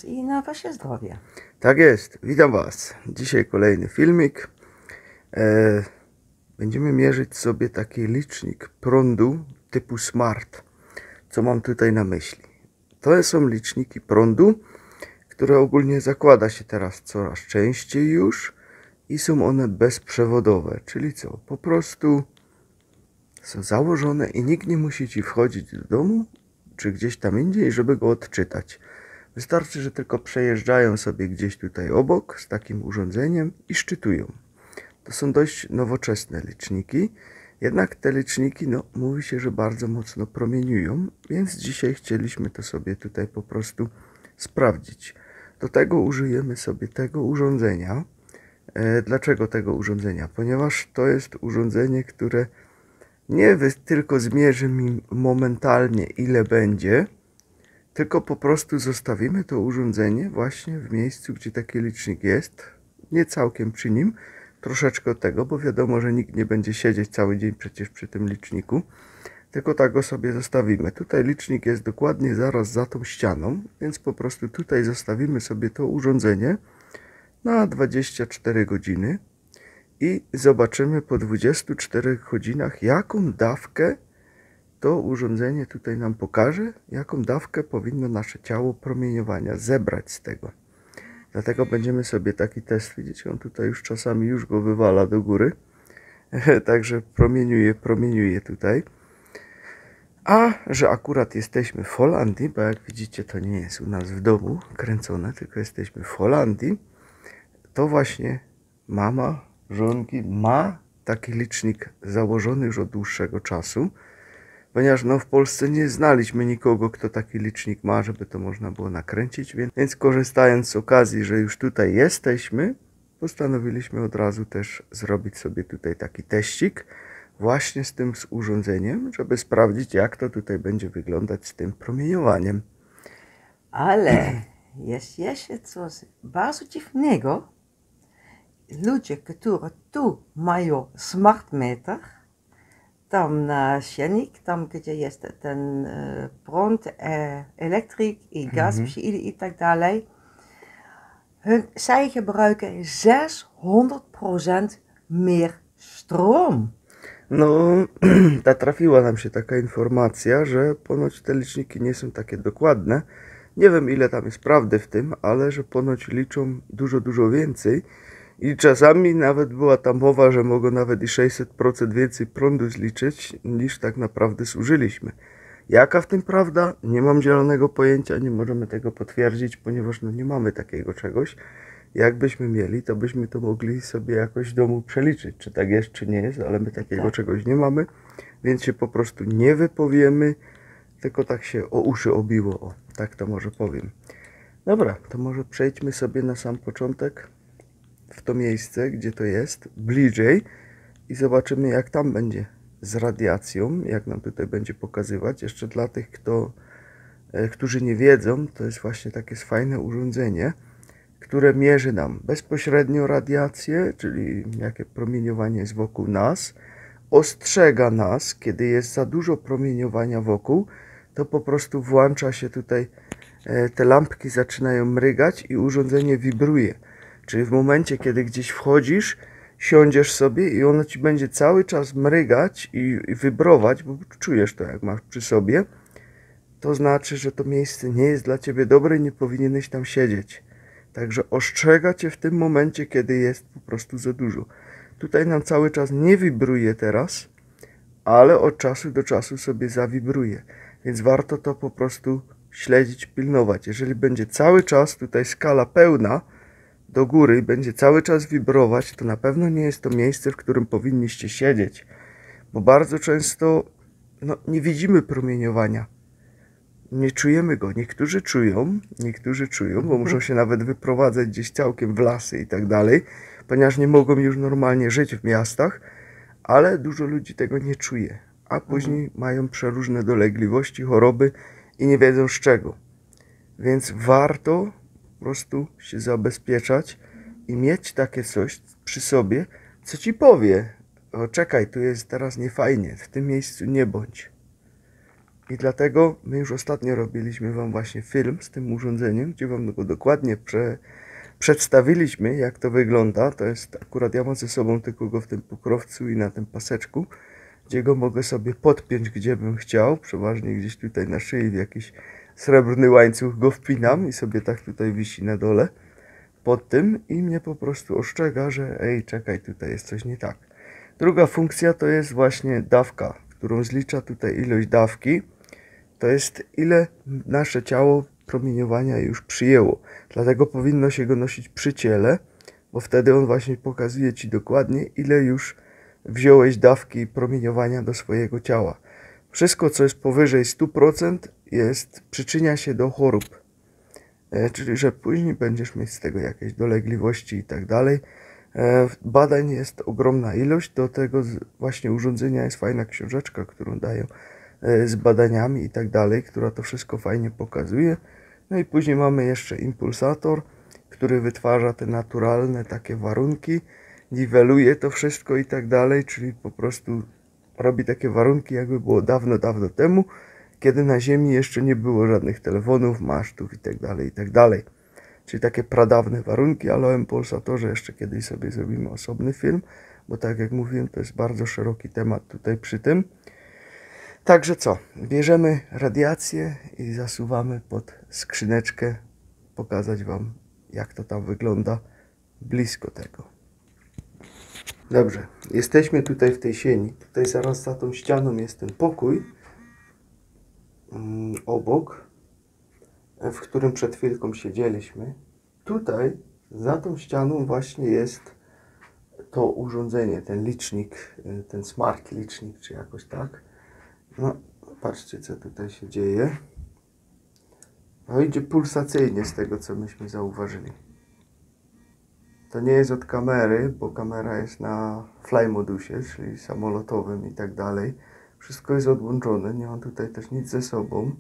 I na wasze zdrowie. Tak jest, witam Was. Dzisiaj kolejny filmik. Będziemy mierzyć sobie taki licznik prądu typu Smart. Co mam tutaj na myśli? To są liczniki prądu, które ogólnie zakłada się teraz coraz częściej już i są one bezprzewodowe. Czyli co? Po prostu są założone i nikt nie musi Ci wchodzić do domu czy gdzieś tam indziej, żeby go odczytać. Wystarczy, że tylko przejeżdżają sobie gdzieś tutaj obok z takim urządzeniem i szczytują. To są dość nowoczesne liczniki, jednak te liczniki, mówi się, że bardzo mocno promieniują, więc dzisiaj chcieliśmy to sobie tutaj po prostu sprawdzić. Do tego użyjemy sobie tego urządzenia. Dlaczego tego urządzenia? Ponieważ to jest urządzenie, które nie tylko zmierzy mi momentalnie ile będzie, tylko po prostu zostawimy to urządzenie właśnie w miejscu, gdzie taki licznik jest, nie całkiem przy nim, troszeczkę od tego, bo wiadomo, że nikt nie będzie siedzieć cały dzień przecież przy tym liczniku, tylko tak go sobie zostawimy. Tutaj licznik jest dokładnie zaraz za tą ścianą, więc po prostu tutaj zostawimy sobie to urządzenie na 24 godziny i zobaczymy po 24 godzinach, jaką dawkę to urządzenie tutaj nam pokaże, jaką dawkę powinno nasze ciało promieniowania zebrać z tego. Dlatego będziemy sobie taki test, widzicie, on tutaj już czasami już go wywala do góry. Także promieniuje tutaj. A że akurat jesteśmy w Holandii, bo jak widzicie, to nie jest u nas w domu kręcone, tylko jesteśmy w Holandii, to właśnie mama żonki ma taki licznik założony już od dłuższego czasu. Ponieważ w Polsce nie znaliśmy nikogo, kto taki licznik ma, żeby to można było nakręcić, więc korzystając z okazji, że już tutaj jesteśmy, postanowiliśmy od razu też zrobić sobie tutaj taki teścik właśnie z tym urządzeniem, żeby sprawdzić, jak to tutaj będzie wyglądać z tym promieniowaniem. Ale jest jeszcze coś bardzo dziwnego. Ludzie, którzy tu mają smart meter, tam na silnik, tam gdzie jest ten prąd, elektryk i gaz i tak dalej, zij gebruiken 600% meer stroom. Trafiła nam się taka informacja, że ponoć te liczniki nie są takie dokładne. Nie wiem, ile tam jest prawdy w tym, ale że ponoć liczą dużo więcej. I czasami nawet była tam mowa, że mogą nawet i 600% więcej prądu zliczyć, niż tak naprawdę zużyliśmy. Jaka w tym prawda? Nie mam zielonego pojęcia, nie możemy tego potwierdzić, ponieważ nie mamy takiego czegoś. Jakbyśmy mieli, to byśmy to mogli sobie jakoś w domu przeliczyć, czy tak jest, czy nie jest, ale my takiego czegoś nie mamy, więc się po prostu nie wypowiemy, tylko tak się o uszy obiło, o, tak to może powiem. Dobra, to może przejdźmy sobie na sam początek w to miejsce, gdzie to jest, bliżej i zobaczymy, jak tam będzie z radiacją, jak nam tutaj będzie pokazywać. Jeszcze dla tych, którzy nie wiedzą, to jest właśnie takie fajne urządzenie, które mierzy nam bezpośrednio radiację, czyli jakie promieniowanie jest wokół nas, ostrzega nas, kiedy jest za dużo promieniowania wokół, to po prostu włącza się tutaj, te lampki zaczynają mrygać i urządzenie wibruje. Czyli w momencie, kiedy gdzieś wchodzisz, siądziesz sobie i ono ci będzie cały czas mrygać i wybrować, bo czujesz to, jak masz przy sobie, to znaczy, że to miejsce nie jest dla ciebie dobre i nie powinieneś tam siedzieć. Także ostrzega cię w tym momencie, kiedy jest po prostu za dużo. Tutaj nam cały czas nie wibruje teraz, ale od czasu do czasu sobie zawibruje. Więc warto to po prostu śledzić, pilnować. Jeżeli będzie cały czas tutaj skala pełna do góry i będzie cały czas wibrować, to na pewno nie jest to miejsce, w którym powinniście siedzieć. Bo bardzo często nie widzimy promieniowania. Nie czujemy go. Niektórzy czują, bo muszą się nawet wyprowadzać gdzieś całkiem w lasy i tak dalej, ponieważ nie mogą już normalnie żyć w miastach, ale dużo ludzi tego nie czuje, a później mają przeróżne dolegliwości, choroby i nie wiedzą z czego. Więc warto po prostu się zabezpieczać i mieć takie coś przy sobie, co ci powie: o, czekaj, tu jest teraz niefajnie, w tym miejscu nie bądź. I dlatego my już ostatnio robiliśmy Wam właśnie film z tym urządzeniem, gdzie Wam go dokładnie przedstawiliśmy, jak to wygląda. To jest akurat, ja mam ze sobą tylko go w tym pokrowcu i na tym paseczku, gdzie go mogę sobie podpiąć, gdzie bym chciał. Przeważnie gdzieś tutaj na szyi w jakiś srebrny łańcuch go wpinam i sobie tak tutaj wisi na dole pod tym i mnie po prostu ostrzega, że ej, czekaj, tutaj jest coś nie tak. Druga funkcja to jest właśnie dawka, którą zlicza tutaj ilość dawki. To jest ile nasze ciało promieniowania już przyjęło. Dlatego powinno się go nosić przy ciele, bo wtedy on właśnie pokazuje Ci dokładnie, ile już wziąłeś dawki promieniowania do swojego ciała. Wszystko, co jest powyżej 100% przyczynia się do chorób. Czyli, że później będziesz mieć z tego jakieś dolegliwości i tak dalej. Badań jest ogromna ilość, do tego właśnie urządzenia jest fajna książeczka, którą dają z badaniami i tak dalej, która to wszystko fajnie pokazuje. No i później mamy jeszcze impulsator, który wytwarza te naturalne takie warunki, niweluje to wszystko i tak dalej, czyli po prostu robi takie warunki, jakby było dawno, dawno temu, kiedy na Ziemi jeszcze nie było żadnych telefonów, masztów i tak dalej, i tak dalej. Czyli takie pradawne warunki, ale o impulsatorze jeszcze kiedyś sobie zrobimy osobny film, bo tak jak mówiłem, to jest bardzo szeroki temat tutaj przy tym. Także co, bierzemy radiację i zasuwamy pod skrzyneczkę, pokazać Wam, jak to tam wygląda blisko tego. Dobrze, jesteśmy tutaj w tej sieni. Tutaj zaraz za tą ścianą jest ten pokój obok, w którym przed chwilką siedzieliśmy. Tutaj za tą ścianą właśnie jest to urządzenie, ten licznik, ten smart licznik, czy jakoś tak. No, patrzcie, co tutaj się dzieje. No, idzie pulsacyjnie z tego, co myśmy zauważyli. To nie jest od kamery, bo kamera jest na fly modusie, czyli samolotowym i tak dalej. Wszystko jest odłączone, nie mam tutaj też nic ze sobą.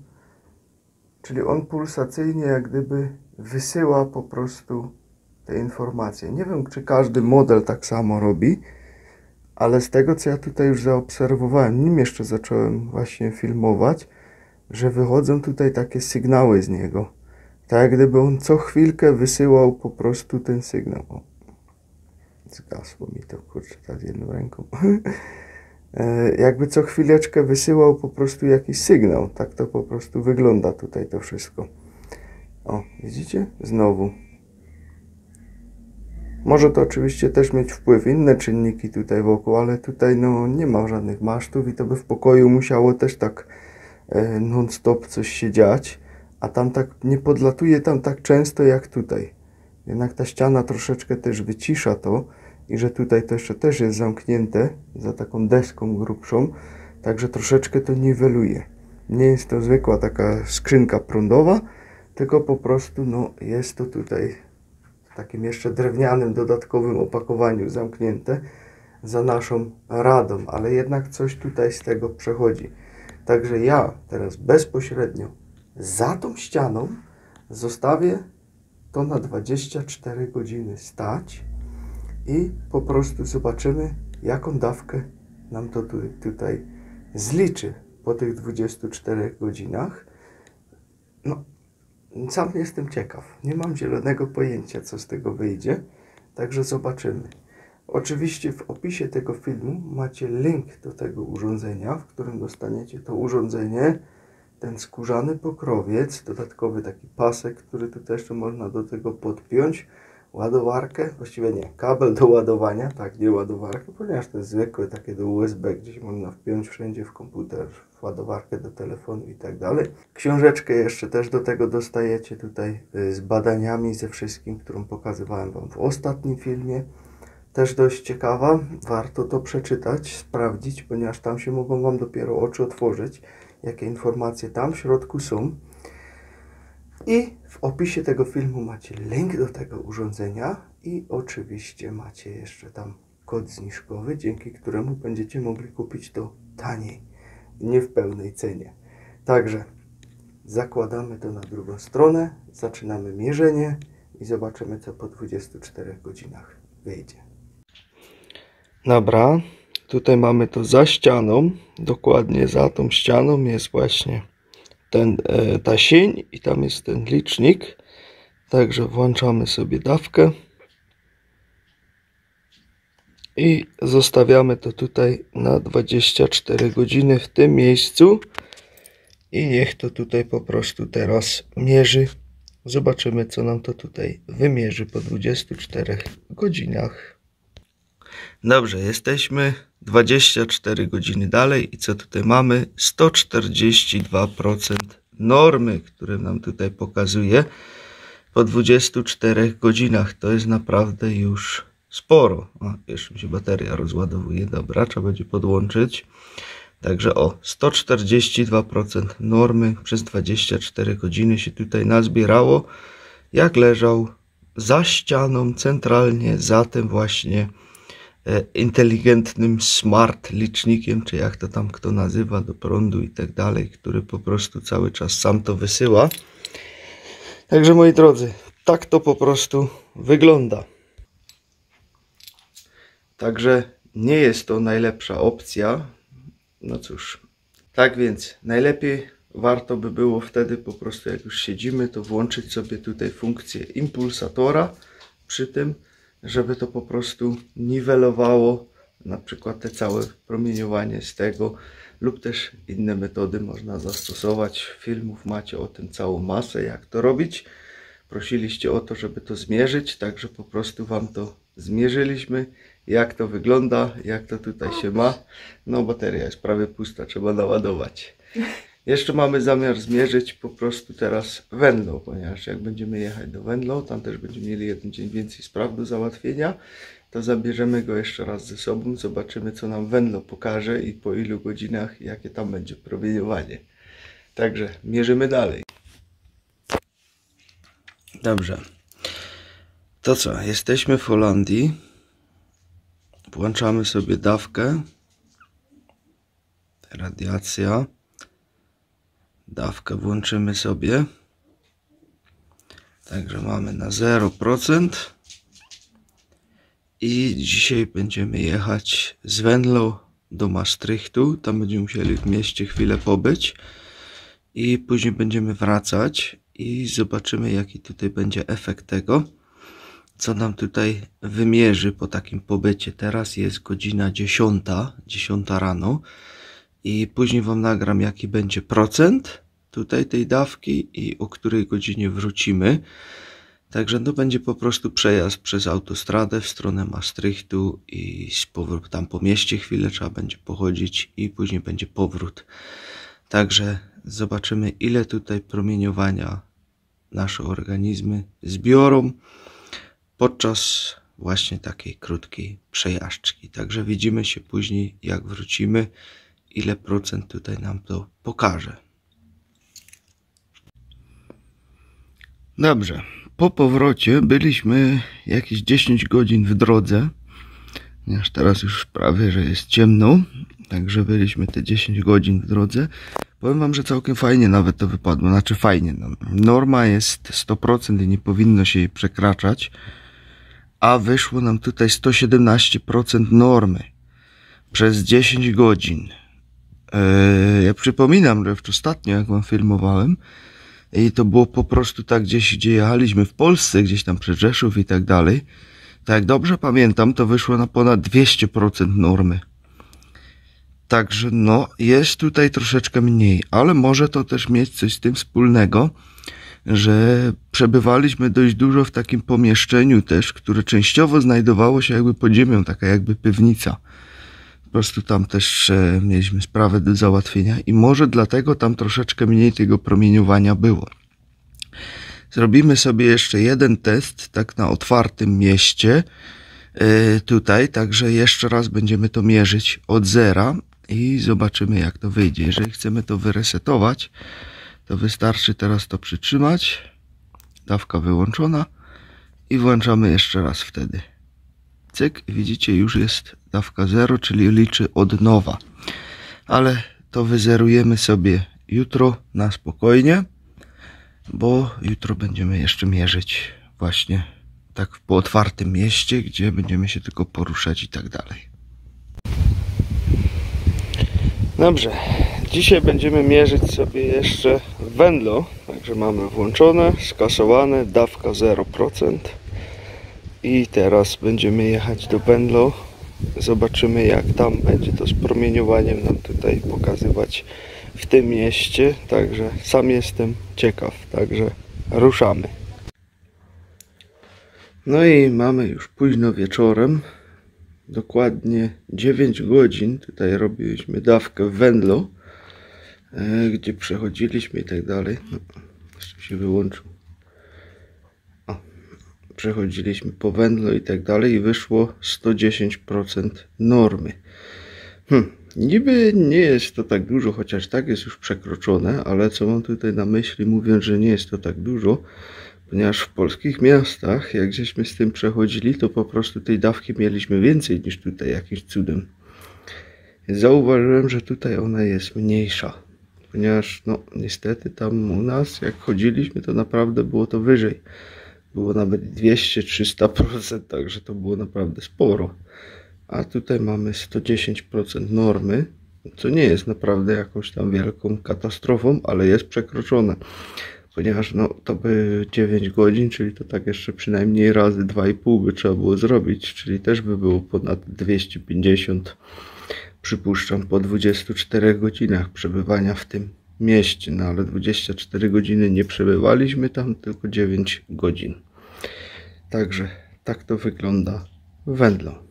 Czyli on pulsacyjnie jak gdyby wysyła po prostu te informacje. Nie wiem, czy każdy model tak samo robi, ale z tego, co ja tutaj już zaobserwowałem, nim jeszcze zacząłem właśnie filmować, że wychodzą tutaj takie sygnały z niego. Tak jak gdyby on co chwilkę wysyłał po prostu ten sygnał. O, zgasło mi to, kurczę, tak jedną ręką. Jakby co chwileczkę wysyłał po prostu jakiś sygnał. Tak to po prostu wygląda tutaj to wszystko. O, widzicie? Znowu. Może to oczywiście też mieć wpływ inne czynniki tutaj wokół, ale tutaj no nie ma żadnych masztów i to by w pokoju musiało też tak non-stop coś się dziać, a tam tak nie podlatuje tam tak często jak tutaj. Jednak ta ściana troszeczkę też wycisza to i że tutaj to jeszcze też jest zamknięte za taką deską grubszą, także troszeczkę to niweluje. Nie jest to zwykła taka skrzynka prądowa, tylko po prostu no jest to tutaj w takim jeszcze drewnianym dodatkowym opakowaniu zamknięte za naszą radą, ale jednak coś tutaj z tego przechodzi. Także ja teraz bezpośrednio za tą ścianą zostawię to na 24 godziny stać i po prostu zobaczymy, jaką dawkę nam to tutaj zliczy po tych 24 godzinach. No, sam jestem ciekaw. Nie mam zielonego pojęcia, co z tego wyjdzie, także zobaczymy. Oczywiście w opisie tego filmu macie link do tego urządzenia, w którym dostaniecie to urządzenie, ten skórzany pokrowiec, dodatkowy taki pasek, który tutaj jeszcze można do tego podpiąć, ładowarkę, właściwie nie, kabel do ładowania, tak, nie ładowarkę, ponieważ to jest zwykłe takie do USB, gdzieś można wpiąć wszędzie w komputer, w ładowarkę do telefonu i tak dalej. Książeczkę jeszcze też do tego dostajecie tutaj z badaniami, ze wszystkim, którą pokazywałem Wam w ostatnim filmie. Też dość ciekawa, warto to przeczytać, sprawdzić, ponieważ tam się mogą Wam dopiero oczy otworzyć, jakie informacje tam w środku są. I w opisie tego filmu macie link do tego urządzenia i oczywiście macie jeszcze tam kod zniżkowy, dzięki któremu będziecie mogli kupić to taniej, nie w pełnej cenie. Także zakładamy to na drugą stronę, zaczynamy mierzenie i zobaczymy, co po 24 godzinach wyjdzie. Dobra, Tutaj mamy to za ścianą, dokładnie za tą ścianą jest właśnie ta sień i tam jest ten licznik. Także włączamy sobie dawkę i zostawiamy to tutaj na 24 godziny w tym miejscu i niech to tutaj po prostu teraz mierzy. Zobaczymy, co nam to tutaj wymierzy po 24 godzinach. Dobrze, jesteśmy 24 godziny dalej i co tutaj mamy? 142% normy, które nam tutaj pokazuje po 24 godzinach. To jest naprawdę już sporo. O, jeszcze mi się bateria rozładowuje. Dobra, trzeba będzie podłączyć. Także o, 142% normy przez 24 godziny się tutaj nazbierało, jak leżał za ścianą centralnie za tym właśnie inteligentnym smart licznikiem, czy jak to tam kto nazywa, do prądu i tak dalej, który po prostu cały czas sam to wysyła. Także moi drodzy, tak to po prostu wygląda. Także nie jest to najlepsza opcja. No cóż, tak więc najlepiej warto by było wtedy po prostu, jak już siedzimy, to włączyć sobie tutaj funkcję impulsatora przy tym, żeby to po prostu niwelowało na przykład te całe promieniowanie z tego, lub też inne metody można zastosować. Filmów macie o tym całą masę, jak to robić. Prosiliście o to, żeby to zmierzyć, także po prostu wam to zmierzyliśmy, jak to wygląda, jak to tutaj się ma. No, bateria jest prawie pusta, trzeba naładować. Jeszcze mamy zamiar zmierzyć po prostu teraz Venlo, ponieważ jak będziemy jechać do Venlo, tam też będziemy mieli jeden dzień więcej spraw do załatwienia, to zabierzemy go jeszcze raz ze sobą, zobaczymy, co nam Venlo pokaże i po ilu godzinach, jakie tam będzie promieniowanie. Także mierzymy dalej. Dobrze. To co, jesteśmy w Holandii. Włączamy sobie dawkę. Radiacja. Dawkę włączymy sobie. Także mamy na 0%. I dzisiaj będziemy jechać z Venlo do Maastrichtu. Tam będziemy musieli w mieście chwilę pobyć. I później będziemy wracać. I zobaczymy, jaki tutaj będzie efekt tego, co nam tutaj wymierzy po takim pobycie. Teraz jest godzina 10 rano i później wam nagram, jaki będzie procent tutaj tej dawki i o której godzinie wrócimy. Także to będzie po prostu przejazd przez autostradę w stronę Maastrichtu i z powrotem tam po mieście chwilę trzeba będzie pochodzić i później będzie powrót. Także zobaczymy, ile tutaj promieniowania nasze organizmy zbiorą podczas właśnie takiej krótkiej przejażdżki. Także widzimy się później, jak wrócimy, ile procent tutaj nam to pokaże. Dobrze, po powrocie byliśmy jakieś 10 godzin w drodze, ponieważ teraz już prawie, że jest ciemno, także byliśmy te 10 godzin w drodze. Powiem wam, że całkiem fajnie nawet to wypadło, znaczy fajnie, no. Norma jest 100% i nie powinno się jej przekraczać, a wyszło nam tutaj 117% normy przez 10 godzin. Ja przypominam, że ostatnio jak wam filmowałem i to było po prostu tak gdzie jechaliśmy w Polsce, gdzieś tam przed Rzeszów i tak dalej, tak jak dobrze pamiętam, to wyszło na ponad 200% normy. Także no, jest tutaj troszeczkę mniej, ale może to też mieć coś z tym wspólnego, że przebywaliśmy dość dużo w takim pomieszczeniu też, które częściowo znajdowało się jakby pod ziemią, taka jakby piwnica. Po prostu tam też mieliśmy sprawę do załatwienia i może dlatego tam troszeczkę mniej tego promieniowania było. Zrobimy sobie jeszcze jeden test, tak na otwartym mieście tutaj, także jeszcze raz będziemy to mierzyć od zera i zobaczymy, jak to wyjdzie. Jeżeli chcemy to wyresetować, to wystarczy teraz to przytrzymać, dawka wyłączona i włączamy jeszcze raz wtedy. Cyk, widzicie, już jest dawka 0, czyli liczy od nowa. Ale to wyzerujemy sobie jutro na spokojnie, bo jutro będziemy jeszcze mierzyć właśnie tak po otwartym mieście, gdzie będziemy się tylko poruszać i tak dalej. Dobrze, dzisiaj będziemy mierzyć sobie jeszcze Venlo, także mamy włączone, skasowane, dawka 0%. I teraz będziemy jechać do Venlo, zobaczymy jak tam będzie to z promieniowaniem nam tutaj pokazywać w tym mieście, także sam jestem ciekaw, także ruszamy. No i mamy już późno wieczorem, dokładnie 9 godzin, tutaj robiliśmy dawkę w Venlo, gdzie przechodziliśmy i tak dalej. No, jeszcze się wyłączył. O, przechodziliśmy po Venlo i tak dalej i wyszło 110% normy. Niby nie jest to tak dużo, chociaż tak jest już przekroczone, ale co mam tutaj na myśli, mówiąc, że nie jest to tak dużo, ponieważ w polskich miastach, jak żeśmy z tym przechodzili, to po prostu tej dawki mieliśmy więcej niż tutaj, jakimś cudem. Zauważyłem, że tutaj ona jest mniejsza, ponieważ no niestety tam u nas, jak chodziliśmy, to naprawdę było to wyżej. Było nawet 200-300%, także to było naprawdę sporo. A tutaj mamy 110% normy, co nie jest naprawdę jakąś tam wielką katastrofą, ale jest przekroczone. Ponieważ no to by 9 godzin, czyli to tak jeszcze przynajmniej razy 2,5 by trzeba było zrobić, czyli też by było ponad 250, przypuszczam, po 24 godzinach przebywania w tym mieście. No ale 24 godziny nie przebywaliśmy tam, tylko 9 godzin. Także tak to wygląda w Venlo.